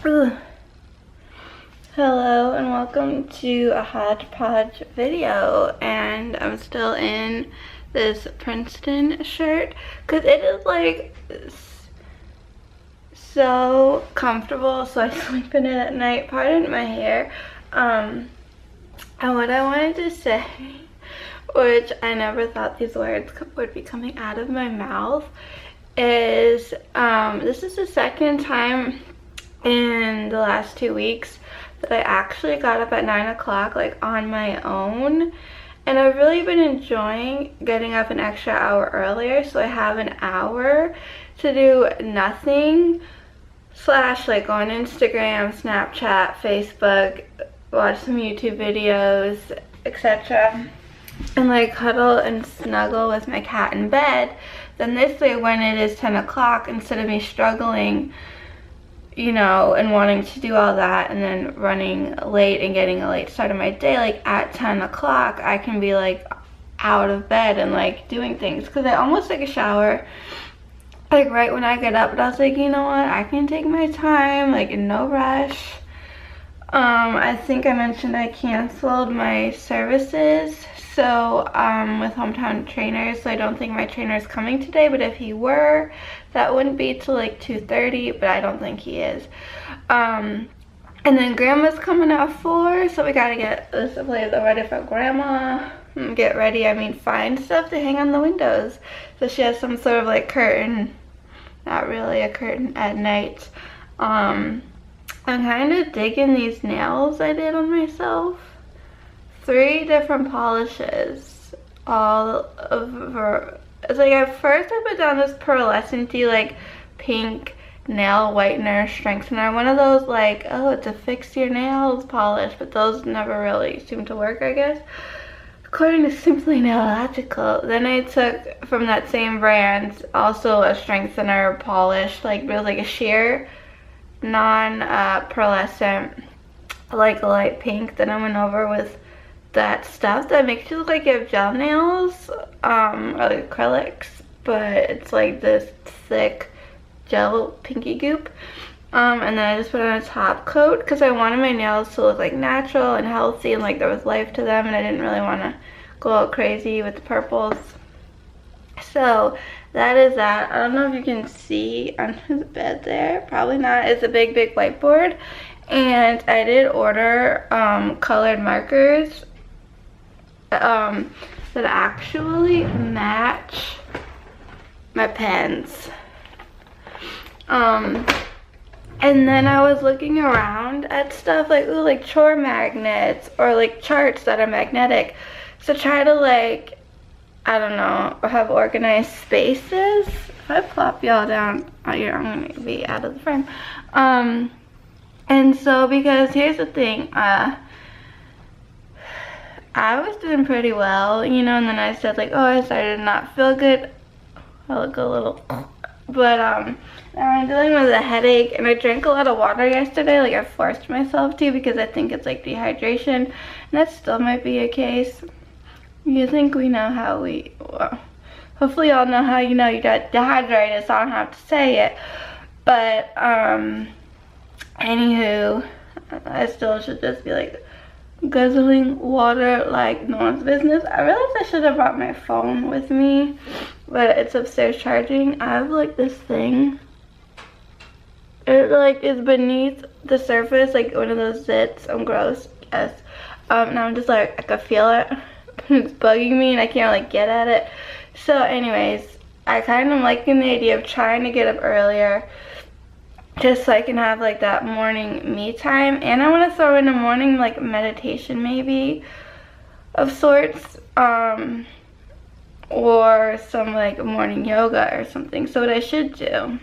Ugh. Hello and welcome to a hodgepodge video, and I'm still in this Princeton shirt because it is like so comfortable, so I sleep in it at night. Pardon my hair. And what I wanted to say, which I never thought these words would be coming out of my mouth, is this is the second time in the last 2 weeks that I actually got up at 9 o'clock like on my own, and I've really been enjoying getting up an extra hour earlier, so I have an hour to do nothing slash like go on Instagram, Snapchat, Facebook, watch some YouTube videos, etc., and like cuddle and snuggle with my cat in bed. Then this way, when it is 10 o'clock, instead of me struggling, you know, and wanting to do all that and then running late and getting a late start of my day, like at 10 o'clock I can be like out of bed and like doing things, because I almost took a shower like right when I get up, but I was like, you know what, I can take my time, like in no rush. I think I mentioned I canceled my services, so with Hometown Trainers, so I don't think my trainer is coming today, but if he were, that wouldn't be till like 2:30, but I don't think he is. And then Grandma's coming at 4, so we gotta get this place ready for Grandma. Get ready, I mean find stuff to hang on the windows. So she has some sort of like curtain, not really a curtain at night. I'm kind of digging these nails I did on myself. 3 different polishes, all over. It's like at first I put down this pearlescent-y like pink nail whitener strengthener, one of those like, oh, it's a fix your nails polish, but those never really seem to work, I guess, according to Simply Nailogical. Then I took from that same brand also a strengthener polish, like it was like a sheer non-pearlescent, like a light pink. Then I went over with that stuff that makes you look like you have gel nails, or like acrylics, but it's like this thick gel pinky goop. And then I just put on a top coat because I wanted my nails to look like natural and healthy and like there was life to them, and I didn't really want to go out crazy with the purples. So that is that. I don't know if you can see on his bed there, probably not. It's a big whiteboard, and I did order colored markers that actually match my pens. And then I was looking around at stuff like, ooh, like chore magnets or like charts that are magnetic, so try to like, I don't know, have organized spaces. If I plop y'all down, I'm gonna be out of the frame. And so, because here's the thing, I was doing pretty well, you know, and then I said like, oh, I started to not feel good. I look a little, but now I'm dealing with a headache, and I drank a lot of water yesterday, like I forced myself to, because I think it's like dehydration, and that still might be a case. You think we know how we, well, hopefully y'all know how you know you got dehydrated, so I don't have to say it. But anywho, I still should just be like guzzling water like no one's business. I realized I should have brought my phone with me, but it's upstairs charging. I have like this thing, it like is beneath the surface, like one of those zits. I'm gross, yes. And I'm just like, I can feel it. It's bugging me and I can't like get at it. So anyways, I kind of liking the idea of trying to get up earlier just so I can have like that morning me time, and I want to throw in a morning like meditation maybe of sorts, or some like morning yoga or something. So what I should do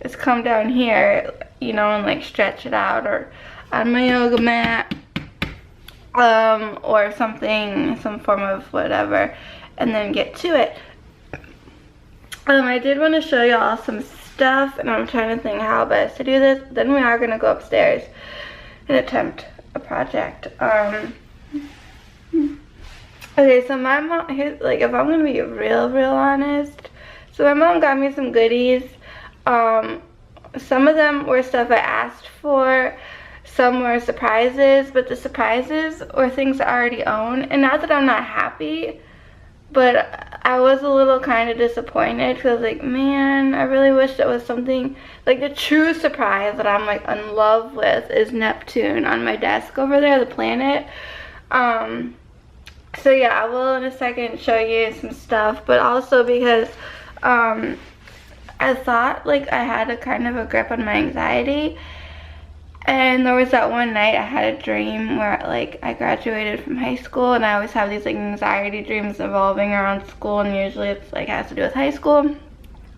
is come down here, you know, and like stretch it out, or on my yoga mat, or something, some form of whatever, and then get to it. I did want to show y'all some stuff, and I'm trying to think how best to do this. Then we are going to go upstairs and attempt a project. Okay, so my mom, here's, like, if I'm going to be real honest, so my mom got me some goodies some of them were stuff I asked for, some were surprises, but the surprises were things I already own. And not that I'm not happy, but I was a little kind of disappointed because I was like, man, I really wish it was something, like the true surprise that I'm like in love with is Neptune on my desk over there, the planet. So yeah, I will in a second show you some stuff, but also because I thought like I had a kind of a grip on my anxiety. And there was that one night I had a dream where like I graduated from high school, and I always have these like anxiety dreams involving around school, and usually it's like has to do with high school.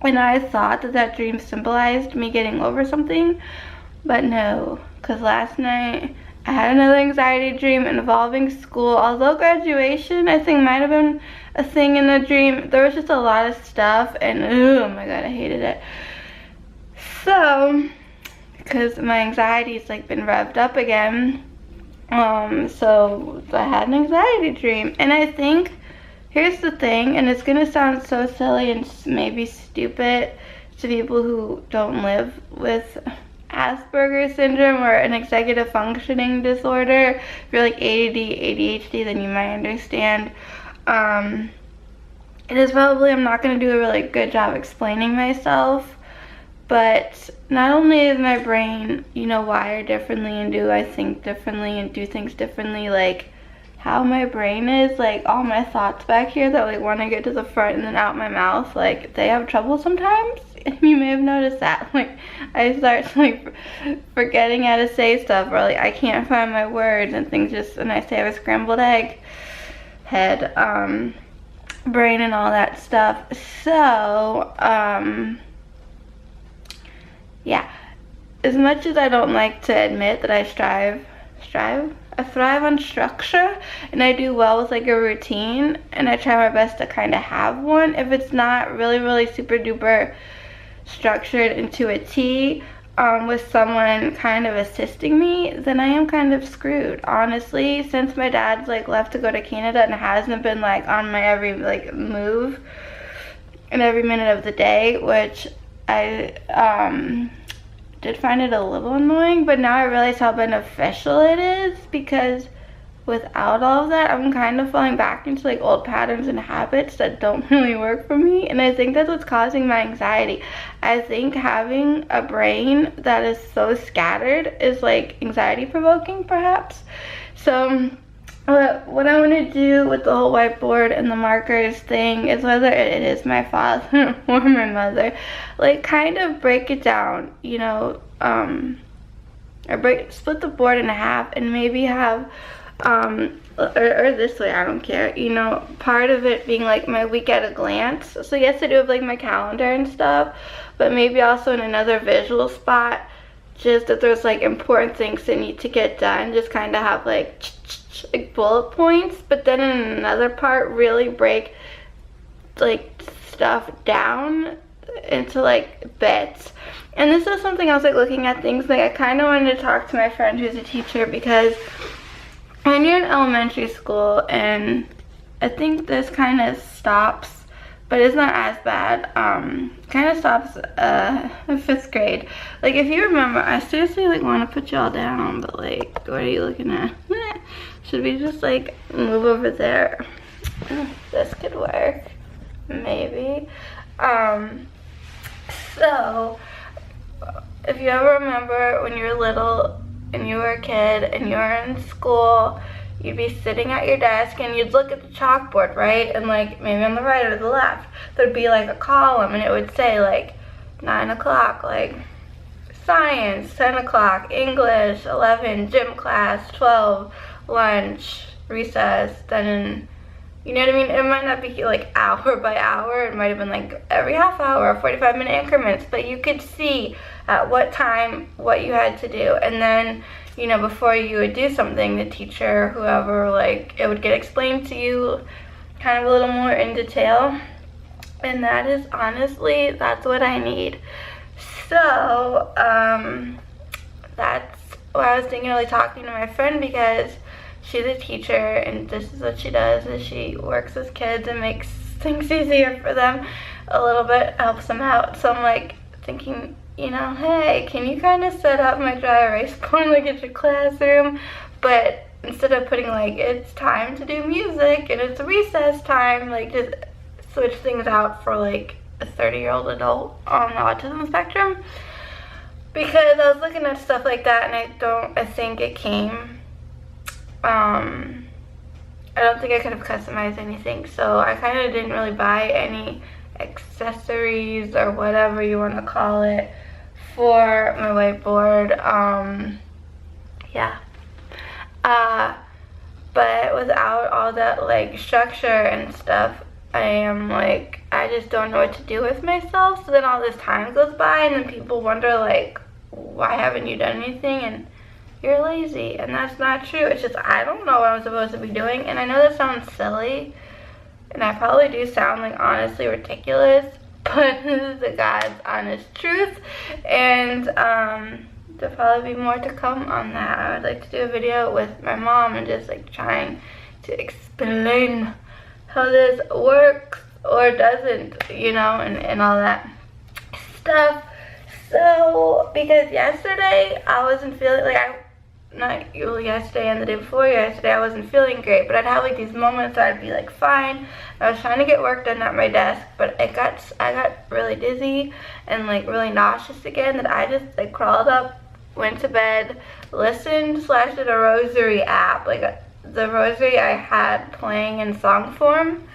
And I thought that that dream symbolized me getting over something, but no, because last night I had another anxiety dream involving school. Although graduation I think might have been a thing in the dream, there was just a lot of stuff, and oh my god, I hated it. So because my anxiety's like been revved up again, so I had an anxiety dream. And I think, here's the thing, and it's gonna sound so silly and maybe stupid to people who don't live with Asperger's syndrome or an executive functioning disorder. If you're like ADD, ADHD, then you might understand. It is probably, I'm not gonna do a really good job explaining myself, but not only is my brain, you know, wired differently, and do I think differently and do things differently, like how my brain is, like all my thoughts back here that like want to get to the front and then out my mouth, like they have trouble sometimes. You may have noticed that, like I start like forgetting how to say stuff, or like I can't find my words and things just, and I say I have a scrambled egg head, brain and all that stuff. So yeah, as much as I don't like to admit that I I thrive on structure, and I do well with like a routine, and I try my best to kind of have one. If it's not really super duper structured into a T, with someone kind of assisting me, then I am kind of screwed, honestly. Since my dad's like left to go to Canada and hasn't been like on my every like move and every minute of the day, which I did find it a little annoying, but now I realize how beneficial it is, because without all of that, I'm kind of falling back into like old patterns and habits that don't really work for me, and I think that's what's causing my anxiety. I think having a brain that is so scattered is like anxiety provoking, perhaps. So what I want to do with the whole whiteboard and the markers thing is, whether it is my father or my mother, like kind of break it down, you know, or split the board in half and maybe have or this way, I don't care, you know, part of it being like my week at a glance. So yes, I do have like my calendar and stuff, but maybe also in another visual spot, just that there's like important things that need to get done, just kind of have like bullet points, but then in another part really break like stuff down into like bits. And this is something I was like looking at things, like I kind of wanted to talk to my friend who's a teacher, because when you're in elementary school, and I think this kind of stops, but it's not as bad, kind of stops in 5th grade. Like if you remember, I seriously like want to put y'all down, but like what are you looking at? Should we just like move over there? This could work, maybe. So if you ever remember when you were little and you were a kid and you were in school, you'd be sitting at your desk and you'd look at the chalkboard, right? And like maybe on the right or the left, there'd be like a column, and it would say like 9 o'clock, like science, 10 o'clock, English, 11, gym class, 12, lunch, recess, then, you know what I mean? It might not be like hour by hour, it might have been like every half hour, 45-minute increments, but you could see at what time what you had to do. And then, you know, before you would do something, the teacher, whoever, like it would get explained to you kind of a little more in detail. And that is honestly, that's what I need. So that's what I was thinking of, like talking to my friend, because she's a teacher and this is what she does, is she works with kids and makes things easier for them a little bit, helps them out. So I'm like thinking you know, hey, can you kind of set up my dry erase board like at your classroom? But instead of putting like, it's time to do music and it's recess time, like just switch things out for like a 30-year-old adult on the autism spectrum. Because I was looking at stuff like that and I think it came, I don't think I could have customized anything. So I kind of didn't really buy any accessories or whatever you want to call it for my whiteboard. Yeah. But without all that like structure and stuff, I am like, I just don't know what to do with myself. So then all this time goes by and then people wonder like, why haven't you done anything? And you're lazy. And that's not true. It's just I don't know what I'm supposed to be doing. And I know that sounds silly. And I probably do sound like honestly ridiculous. But this is the God's honest truth. And there'll probably be more to come on that. I would like to do a video with my mom and just like trying to explain how this works or doesn't, you know, and all that stuff. So, because yesterday I wasn't feeling like not yesterday and the day before yesterday I wasn't feeling great, but I'd have like these moments where I'd be like fine. I was trying to get work done at my desk, but I got really dizzy and like really nauseous again that I just like crawled up, went to bed, listened / did a rosary app, like the rosary I had playing in song form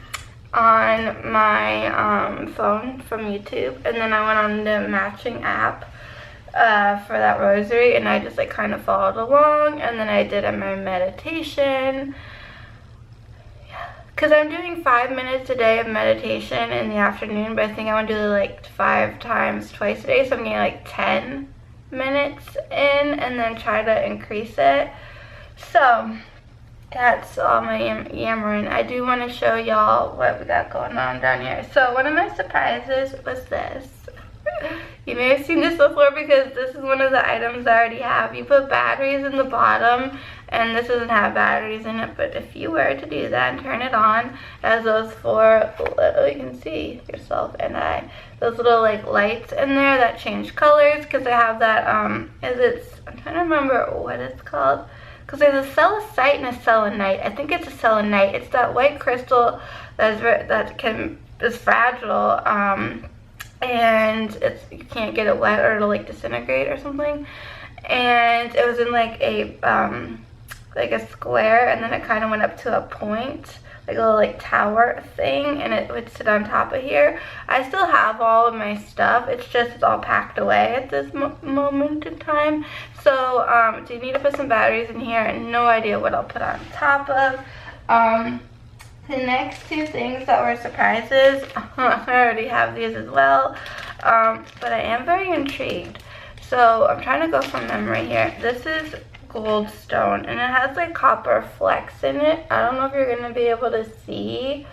on my phone from YouTube, and then I went on the matching app for that rosary, and I just like kind of followed along, and then I did my meditation. Because I'm doing 5 minutes a day of meditation in the afternoon, but I think I want to do like 5 times twice a day, so I'm getting like 10 minutes in and then try to increase it. So that's all my yammering. I do want to show y'all what we got going on down here. So one of my surprises was this. You may have seen this before because this is one of the items I already have. You put batteries in the bottom, and this doesn't have batteries in it, but if you were to do that and turn it on, it has those 4, you can see yourself and I, those little like lights in there that change colors, because I have that, I'm trying to remember what it's called, because there's a celestite and a selenite. I think it's a selenite. It's that white crystal is fragile, and you can't get it wet or it'll like disintegrate or something. And it was in like a square, and then it kind of went up to a point, like a little like tower thing, and it would sit on top of here. I still have all of my stuff. It's all packed away at this moment in time. So do you need to put some batteries in here, and no idea what I'll put on top of. The next 2 things that were surprises, I already have these as well, but I am very intrigued. So I'm trying to go from memory here. This is Goldstone, and it has like copper flecks in it. I don't know if you're going to be able to see,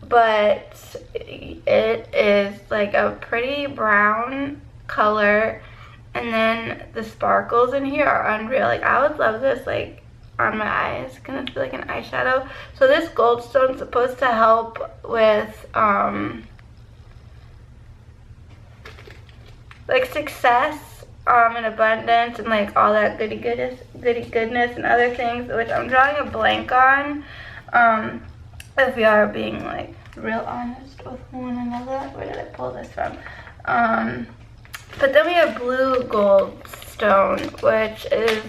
but it is like a pretty brown color, and then the sparkles in here are unreal. Like I would love this like on my eyes, gonna be like an eyeshadow. So this Goldstone is supposed to help with like success and abundance and like all that goody goodness and other things, which I'm drawing a blank on, if we are being like real honest with one another. Where did I pull this from? But then we have blue Goldstone, which is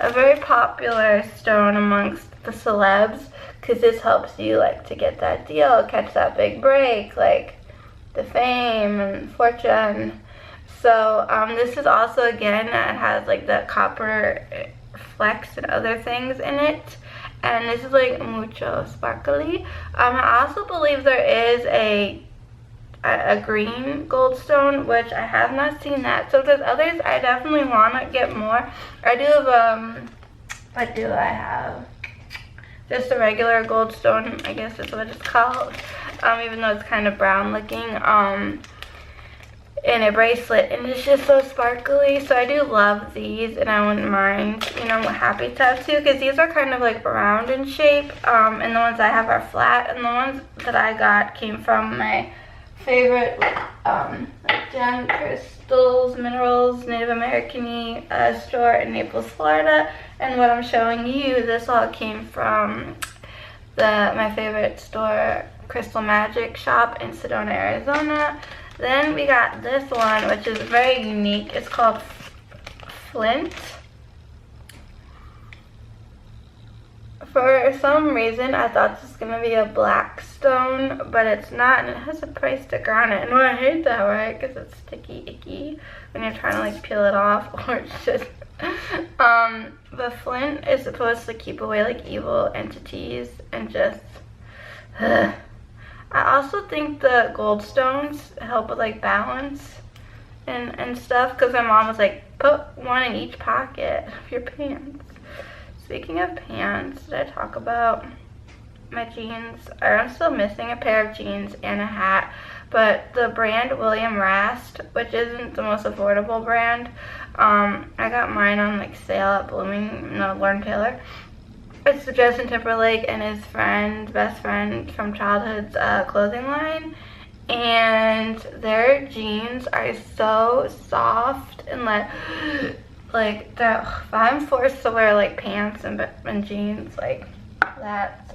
a very popular stone amongst the celebs, because this helps you like to get that deal, catch that big break, like the fame and fortune. So this is also, again, it has like the copper flecks and other things in it, and this is like mucho sparkly. I also believe there is a green Goldstone, which I have not seen that. So if there's others, I definitely want to get more. I do have, what do I have? Just a regular Goldstone, I guess is what it's called, even though it's kind of brown looking, in a bracelet, and it's just so sparkly. So I do love these, and I wouldn't mind, you know, I'm happy to have 2, because these are kind of like round in shape, and the ones I have are flat, and the ones that I got came from my favorite, let Gem Crystals Minerals Native American store in Naples, Florida. And what I'm showing you, this all came from my favorite store, Crystal Magic shop in Sedona, Arizona. Then we got this one, which is very unique. It's called Flint. For some reason, I thought this was going to be a black stone, but it's not, and it has a price sticker on it. And I hate that, right? Because it's sticky, icky when you're trying to like peel it off, or it's just... the flint is supposed to keep away like evil entities and just... I also think the gold stones help with like balance and stuff, because my mom was like, put one in each pocket of your pants. Speaking of pants, did I talk about my jeans? I'm still missing a pair of jeans and a hat, but the brand William Rast, which isn't the most affordable brand, I got mine on like sale at Lord & Taylor. It's Justin Timberlake and his best friend from childhood's clothing line, and their jeans are so soft and like that. If I'm forced to wear like pants and jeans, like that's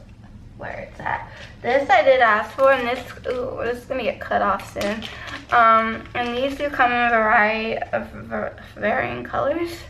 where it's at. This I did ask for, and this is gonna get cut off soon. And these do come in a variety of varying colors.